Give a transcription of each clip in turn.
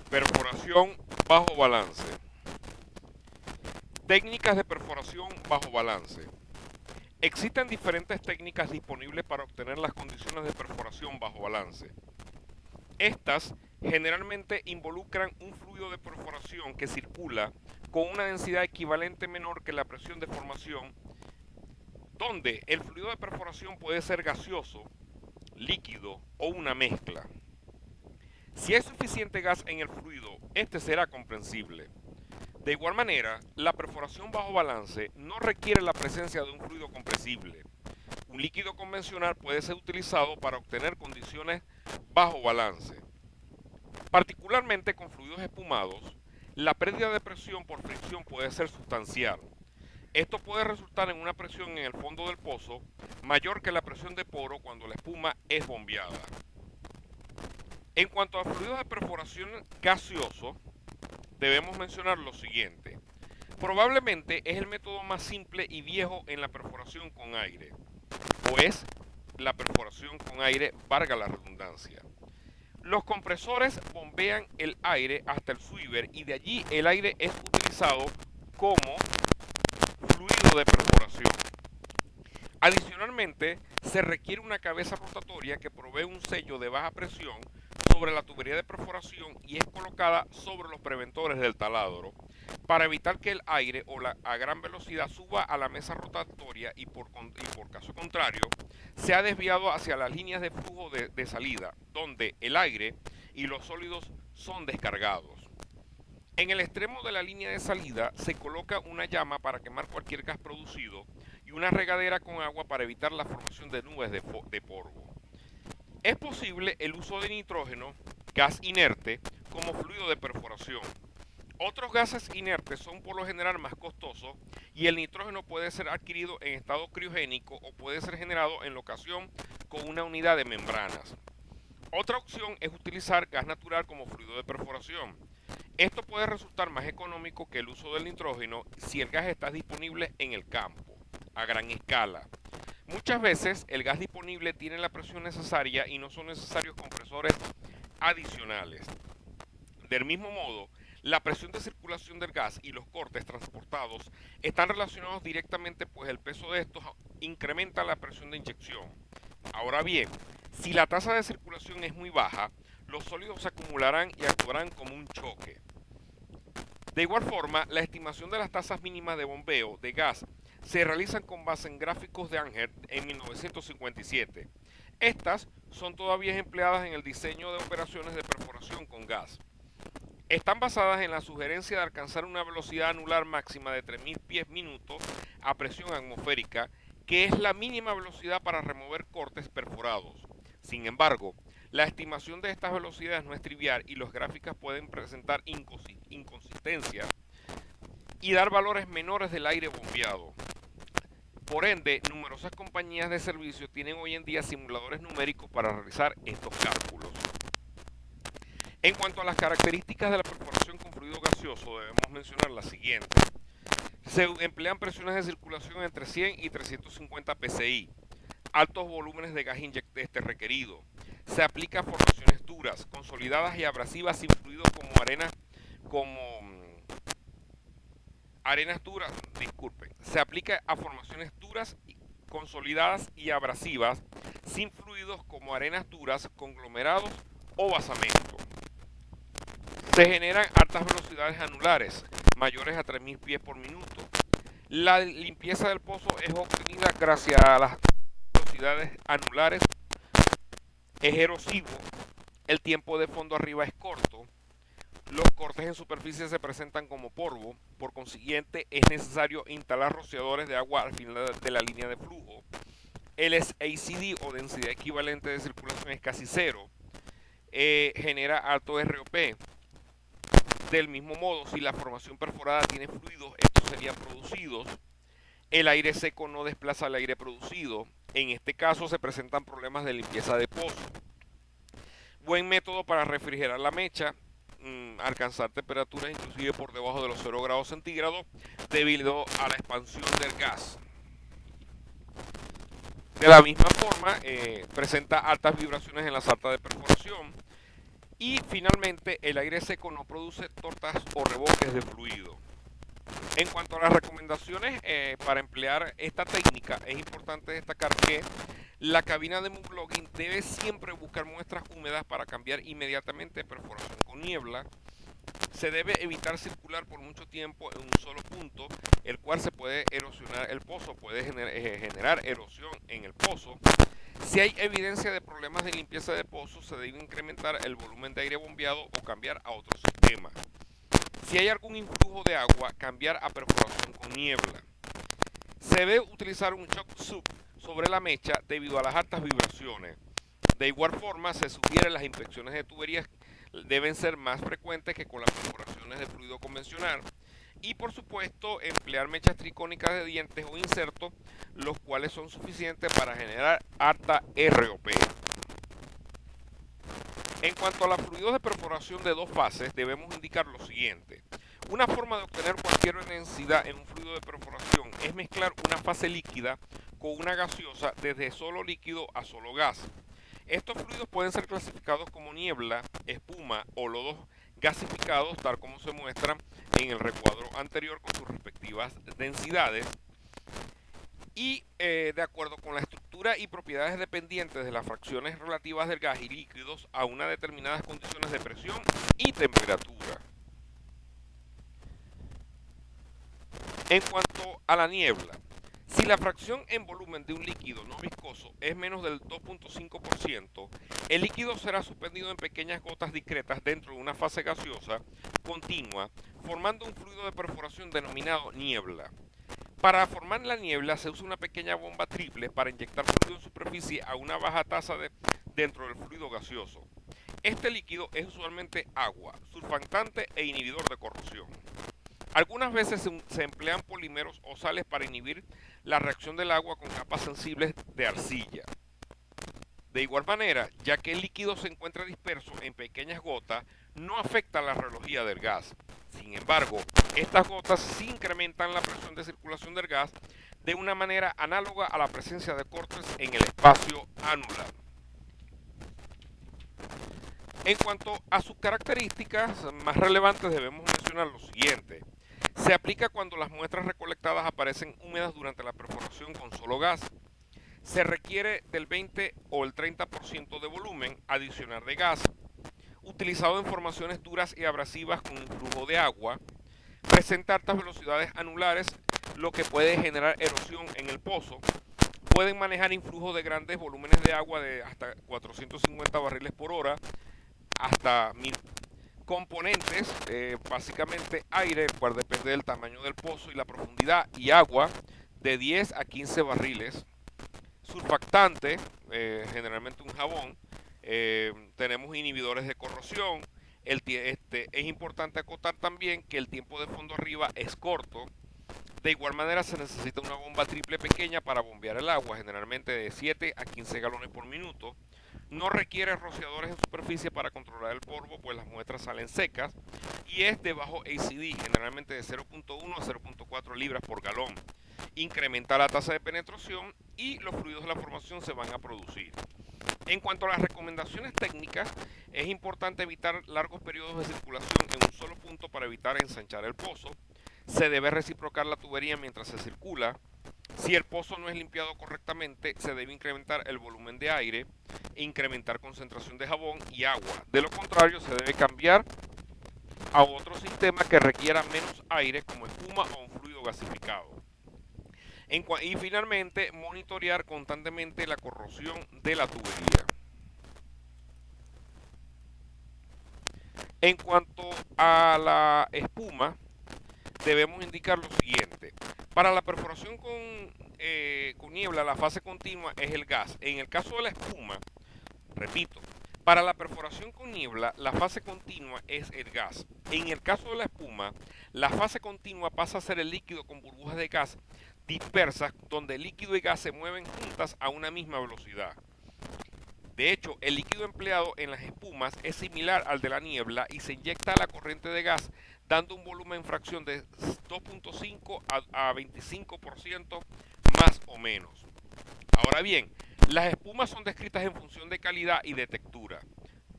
Perforación bajo balance. Técnicas de perforación bajo balance. Existen diferentes técnicas disponibles para obtener las condiciones de perforación bajo balance. Estas generalmente involucran un fluido de perforación que circula con una densidad equivalente menor que la presión de formación, donde el fluido de perforación puede ser gaseoso, líquido o una mezcla. Si hay suficiente gas en el fluido, este será comprensible. De igual manera, la perforación bajo balance no requiere la presencia de un fluido compresible. Un líquido convencional puede ser utilizado para obtener condiciones bajo balance. Particularmente con fluidos espumados, la pérdida de presión por fricción puede ser sustancial. Esto puede resultar en una presión en el fondo del pozo mayor que la presión de poro cuando la espuma es bombeada. En cuanto a fluidos de perforación gaseoso, debemos mencionar lo siguiente. Probablemente es el método más simple y viejo en la perforación con aire, o es la perforación con aire, valga la redundancia. Los compresores bombean el aire hasta el swivel y de allí el aire es utilizado como fluido de perforación. Adicionalmente, se requiere una cabeza rotatoria que provee un sello de baja presión sobre la tubería de perforación y es colocada sobre los preventores del taladro para evitar que el aire a gran velocidad suba a la mesa rotatoria y por caso contrario sea desviado hacia las líneas de flujo de salida, donde el aire y los sólidos son descargados. En el extremo de la línea de salida se coloca una llama para quemar cualquier gas producido y una regadera con agua para evitar la formación de nubes de polvo. Es posible el uso de nitrógeno, gas inerte, como fluido de perforación. Otros gases inertes son por lo general más costosos y el nitrógeno puede ser adquirido en estado criogénico o puede ser generado en locación con una unidad de membranas. Otra opción es utilizar gas natural como fluido de perforación. Esto puede resultar más económico que el uso del nitrógeno si el gas está disponible en el campo, a gran escala. Muchas veces el gas disponible tiene la presión necesaria y no son necesarios compresores adicionales. Del mismo modo, la presión de circulación del gas y los cortes transportados están relacionados directamente, pues el peso de estos incrementa la presión de inyección. Ahora bien, si la tasa de circulación es muy baja, los sólidos se acumularán y actuarán como un choque. De igual forma, la estimación de las tasas mínimas de bombeo de gas se realizan con base en gráficos de Anger en 1957. Estas son todavía empleadas en el diseño de operaciones de perforación con gas. Están basadas en la sugerencia de alcanzar una velocidad anular máxima de 3.000 pies minuto a presión atmosférica, que es la mínima velocidad para remover cortes perforados. Sin embargo, la estimación de estas velocidades no es trivial y los gráficos pueden presentar inconsistencias y dar valores menores del aire bombeado. Por ende, numerosas compañías de servicio tienen hoy en día simuladores numéricos para realizar estos cálculos. En cuanto a las características de la perforación con fluido gaseoso, debemos mencionar las siguientes. Se emplean presiones de circulación entre 100 y 350 psi, altos volúmenes de gas requerido. Se aplica formaciones duras, consolidadas y abrasivas sin fluido arenas duras, se aplica a formaciones duras, consolidadas y abrasivas sin fluidos como arenas duras, conglomerados o basamento. Se generan altas velocidades anulares, mayores a 3.000 pies por minuto. La limpieza del pozo es obtenida gracias a las velocidades anulares. Es erosivo, el tiempo de fondo arriba es corto, los cortes en superficie se presentan como polvo, por consiguiente es necesario instalar rociadores de agua al final de la línea de flujo. El ACD o densidad equivalente de circulación es casi cero, genera alto ROP. Del mismo modo, si la formación perforada tiene fluidos, estos serían producidos. El aire seco no desplaza el aire producido. En este caso se presentan problemas de limpieza de pozo. Buen método para refrigerar la mecha, alcanzar temperaturas inclusive por debajo de los 0 grados centígrados debido a la expansión del gas. De la misma forma, presenta altas vibraciones en la salta de perforación. Y finalmente, el aire seco no produce tortas o reboques de fluido. En cuanto a las recomendaciones para emplear esta técnica, es importante destacar que la cabina de moonblogging debe siempre buscar muestras húmedas para cambiar inmediatamente perforación con niebla. Se debe evitar circular por mucho tiempo en un solo punto, el cual se puede erosionar el pozo, puede generar erosión en el pozo. Si hay evidencia de problemas de limpieza de pozos, se debe incrementar el volumen de aire bombeado o cambiar a otro sistema. Si hay algún influjo de agua, cambiar a perforación con niebla. Se debe utilizar un shock soup sobre la mecha debido a las altas vibraciones. De igual forma, se sugiere las inspecciones de tuberías deben ser más frecuentes que con las perforaciones de fluido convencional. Y por supuesto, emplear mechas tricónicas de dientes o insertos, los cuales son suficientes para generar alta ROP. En cuanto a los fluidos de perforación de dos fases, debemos indicar lo siguiente. Una forma de obtener cualquier densidad en un fluido de perforación es mezclar una fase líquida con una gaseosa desde solo líquido a solo gas. Estos fluidos pueden ser clasificados como niebla, espuma o lodos gasificados, tal como se muestran en el recuadro anterior con sus respectivas densidades. Y de acuerdo con la estructura y propiedades dependientes de las fracciones relativas del gas y líquidos a unas determinadas condiciones de presión y temperatura. En cuanto a la niebla, si la fracción en volumen de un líquido no viscoso es menos del 2.5%, el líquido será suspendido en pequeñas gotas discretas dentro de una fase gaseosa continua, formando un fluido de perforación denominado niebla. Para formar la niebla se usa una pequeña bomba triple para inyectar fluido en superficie a una baja tasa dentro del fluido gaseoso. Este líquido es usualmente agua, surfactante e inhibidor de corrosión. Algunas veces se emplean polímeros o sales para inhibir la reacción del agua con capas sensibles de arcilla. De igual manera, ya que el líquido se encuentra disperso en pequeñas gotas, no afecta la rheología del gas. Sin embargo, estas gotas sí incrementan la presión de circulación del gas de una manera análoga a la presencia de cortes en el espacio anular. En cuanto a sus características más relevantes, debemos mencionar lo siguiente. Se aplica cuando las muestras recolectadas aparecen húmedas durante la perforación con solo gas. Se requiere del 20 o el 30% de volumen adicional de gas. Utilizado en formaciones duras y abrasivas con influjo de agua. Presenta altas velocidades anulares, lo que puede generar erosión en el pozo. Pueden manejar influjo de grandes volúmenes de agua de hasta 450 barriles por hora, hasta 1000 componentes, básicamente aire, el cual depende del tamaño del pozo y la profundidad, y agua de 10 a 15 barriles. Surfactante, generalmente un jabón. Tenemos inhibidores de corrosión. Es importante acotar también que el tiempo de fondo arriba es corto. De igual manera se necesita una bomba triple pequeña para bombear el agua, generalmente de 7 a 15 galones por minuto. No requiere rociadores en superficie para controlar el polvo, pues las muestras salen secas. Y es de bajo ACD, generalmente de 0.1 a 0.4 libras por galón. Incrementa la tasa de penetración y los fluidos de la formación se van a producir. En cuanto a las recomendaciones técnicas, es importante evitar largos periodos de circulación en un solo punto para evitar ensanchar el pozo. Se debe reciprocar la tubería mientras se circula. Si el pozo no es limpiado correctamente, se debe incrementar el volumen de aire e incrementar concentración de jabón y agua. De lo contrario, se debe cambiar a otro sistema que requiera menos aire, como espuma o un fluido gasificado. Y finalmente, monitorear constantemente la corrosión de la tubería. En cuanto a la espuma, debemos indicar lo siguiente. Para la perforación con niebla, la fase continua es el gas. En el caso de la espuma, repito, para la perforación con niebla, la fase continua es el gas. En el caso de la espuma, la fase continua pasa a ser el líquido con burbujas de gas dispersas, donde el líquido y gas se mueven juntas a una misma velocidad. De hecho, el líquido empleado en las espumas es similar al de la niebla y se inyecta a la corriente de gas, dando un volumen en fracción de 2.5 a 25% más o menos. Ahora bien, las espumas son descritas en función de calidad y de textura.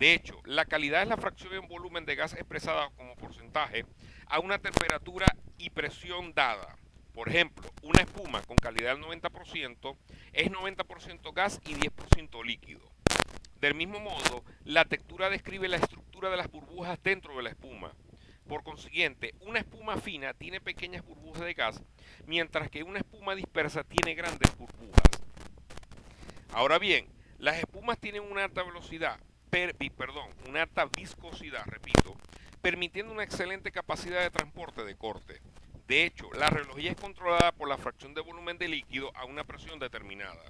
De hecho, la calidad es la fracción en volumen de gas expresada como porcentaje a una temperatura y presión dada. Por ejemplo, una espuma con calidad del 90% es 90% gas y 10% líquido. Del mismo modo, la textura describe la estructura de las burbujas dentro de la espuma. Por consiguiente, una espuma fina tiene pequeñas burbujas de gas, mientras que una espuma dispersa tiene grandes burbujas. Ahora bien, las espumas tienen una alta velocidad, una alta viscosidad, repito, permitiendo una excelente capacidad de transporte de corte. De hecho, la relojería es controlada por la fracción de volumen de líquido a una presión determinada.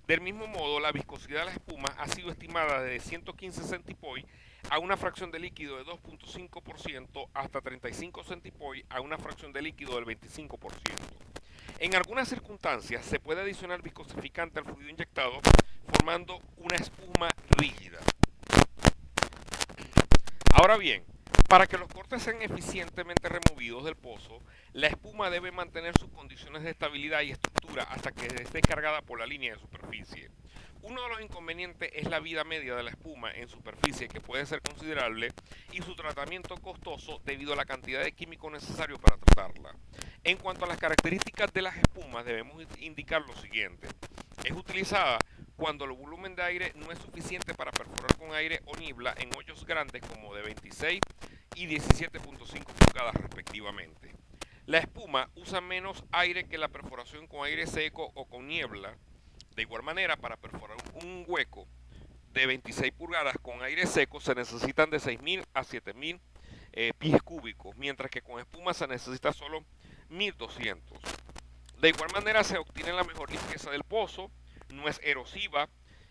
Del mismo modo, la viscosidad de la espuma ha sido estimada desde 115 centipoise a una fracción de líquido de 2.5% hasta 35 centipoise a una fracción de líquido del 25%. En algunas circunstancias se puede adicionar viscosificante al fluido inyectado formando una espuma rígida. Ahora bien, para que los cortes sean eficientemente removidos del pozo, la espuma debe mantener sus condiciones de estabilidad y estructura hasta que esté cargada por la línea de superficie. Uno de los inconvenientes es la vida media de la espuma en superficie, que puede ser considerable, y su tratamiento costoso debido a la cantidad de químico necesario para tratarla. En cuanto a las características de las espumas, debemos indicar lo siguiente. Es utilizada cuando el volumen de aire no es suficiente para perforar con aire o niebla en hoyos grandes como de 26 y 17.5 pulgadas respectivamente. La espuma usa menos aire que la perforación con aire seco o con niebla. De igual manera, para perforar un hueco de 26 pulgadas con aire seco se necesitan de 6.000 a 7.000 pies cúbicos, mientras que con espuma se necesita solo 1.200. De igual manera se obtiene la mejor limpieza del pozo, no es erosiva,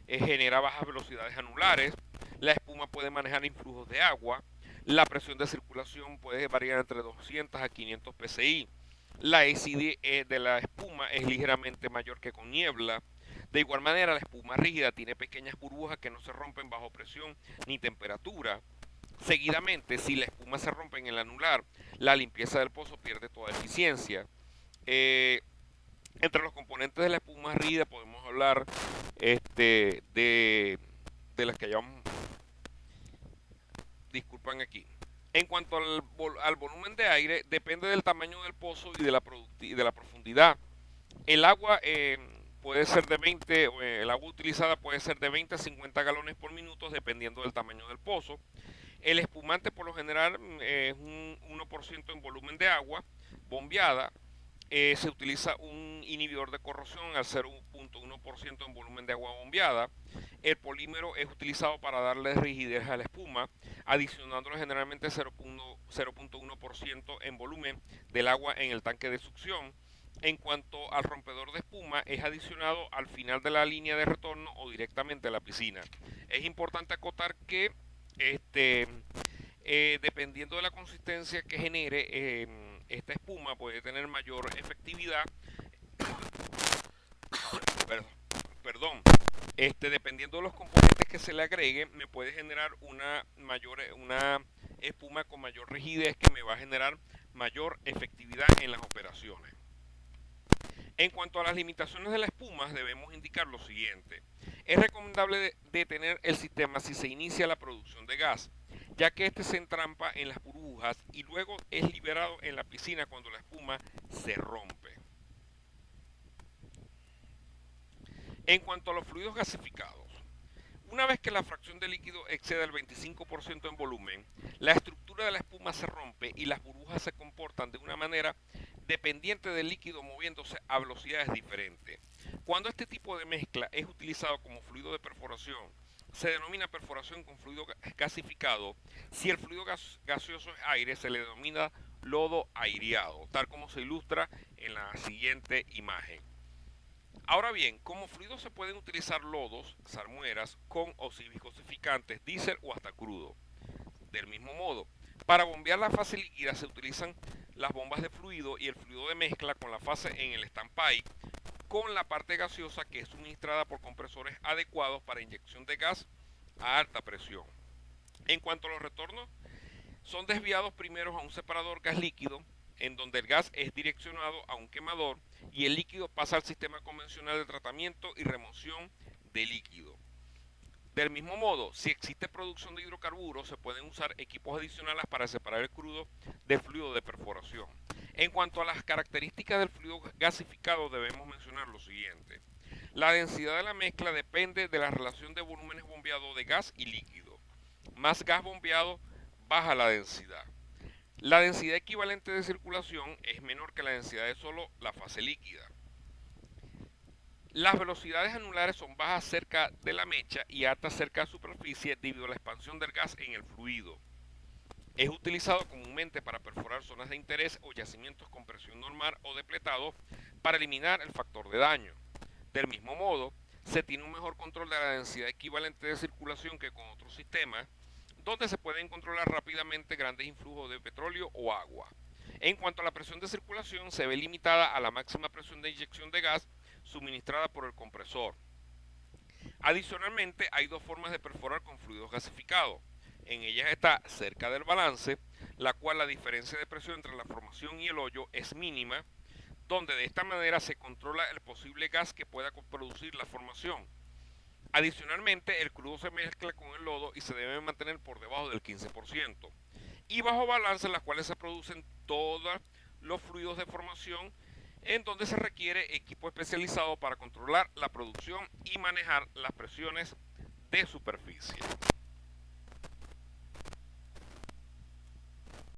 genera bajas velocidades anulares, la espuma puede manejar influjos de agua, la presión de circulación puede variar entre 200 a 500 psi, la acidez de la espuma es ligeramente mayor que con niebla. De igual manera, la espuma rígida tiene pequeñas burbujas que no se rompen bajo presión ni temperatura. Seguidamente, si la espuma se rompe en el anular, la limpieza del pozo pierde toda eficiencia. Entre los componentes de la espuma rígida podemos hablar de las que llamamos, disculpan aquí. En cuanto al volumen de aire, depende del tamaño del pozo y de la profundidad. El agua puede ser de 20, el agua utilizada puede ser de 20 a 50 galones por minuto dependiendo del tamaño del pozo. El espumante por lo general es un 1% en volumen de agua bombeada. Se utiliza un inhibidor de corrosión al 0.1% en volumen de agua bombeada. El polímero es utilizado para darle rigidez a la espuma, adicionándole generalmente 0.1% en volumen del agua en el tanque de succión. En cuanto al rompedor de espuma, es adicionado al final de la línea de retorno o directamente a la piscina. Es importante acotar que dependiendo de la consistencia que genere, esta espuma puede tener mayor efectividad. Perdón, dependiendo de los componentes que se le agreguen, me puede generar una espuma con mayor rigidez que me va a generar mayor efectividad en las operaciones. En cuanto a las limitaciones de la espuma, debemos indicar lo siguiente. Es recomendable detener el sistema si se inicia la producción de gas, ya que este se entrampa en las burbujas y luego es liberado en la piscina cuando la espuma se rompe. En cuanto a los fluidos gasificados, una vez que la fracción de líquido excede el 25% en volumen, la estructura de la espuma se rompe y las burbujas se comportan de una manera dependiente del líquido moviéndose a velocidades diferentes. Cuando este tipo de mezcla es utilizado como fluido de perforación, se denomina perforación con fluido gasificado. Si el fluido gaseoso es aire, se le denomina lodo aireado, tal como se ilustra en la siguiente imagen. Ahora bien, como fluido se pueden utilizar lodos, salmueras, con o sin viscosificantes, diésel o hasta crudo. Del mismo modo, para bombear la fase líquida se utilizan las bombas de fluido y el fluido de mezcla con la fase en el standby, con la parte gaseosa que es suministrada por compresores adecuados para inyección de gas a alta presión. En cuanto a los retornos, son desviados primero a un separador gas líquido, en donde el gas es direccionado a un quemador y el líquido pasa al sistema convencional de tratamiento y remoción de líquido. Del mismo modo, si existe producción de hidrocarburos, se pueden usar equipos adicionales para separar el crudo del fluido de perforación. En cuanto a las características del fluido gasificado, debemos mencionar lo siguiente. La densidad de la mezcla depende de la relación de volúmenes bombeados de gas y líquido. Más gas bombeado, baja la densidad. La densidad equivalente de circulación es menor que la densidad de solo la fase líquida. Las velocidades anulares son bajas cerca de la mecha y altas cerca de la superficie debido a la expansión del gas en el fluido. Es utilizado comúnmente para perforar zonas de interés o yacimientos con presión normal o depletado para eliminar el factor de daño. Del mismo modo, se tiene un mejor control de la densidad equivalente de circulación que con otros sistemas, donde se pueden controlar rápidamente grandes influjos de petróleo o agua. En cuanto a la presión de circulación, se ve limitada a la máxima presión de inyección de gas suministrada por el compresor. Adicionalmente, hay dos formas de perforar con fluidos gasificados. En ellas está cerca del balance, la cual la diferencia de presión entre la formación y el hoyo es mínima, donde de esta manera se controla el posible gas que pueda producir la formación. Adicionalmente, el crudo se mezcla con el lodo y se debe mantener por debajo del 15%. Y bajo balance, en las cuales se producen todos los fluidos de formación, en donde se requiere equipo especializado para controlar la producción y manejar las presiones de superficie.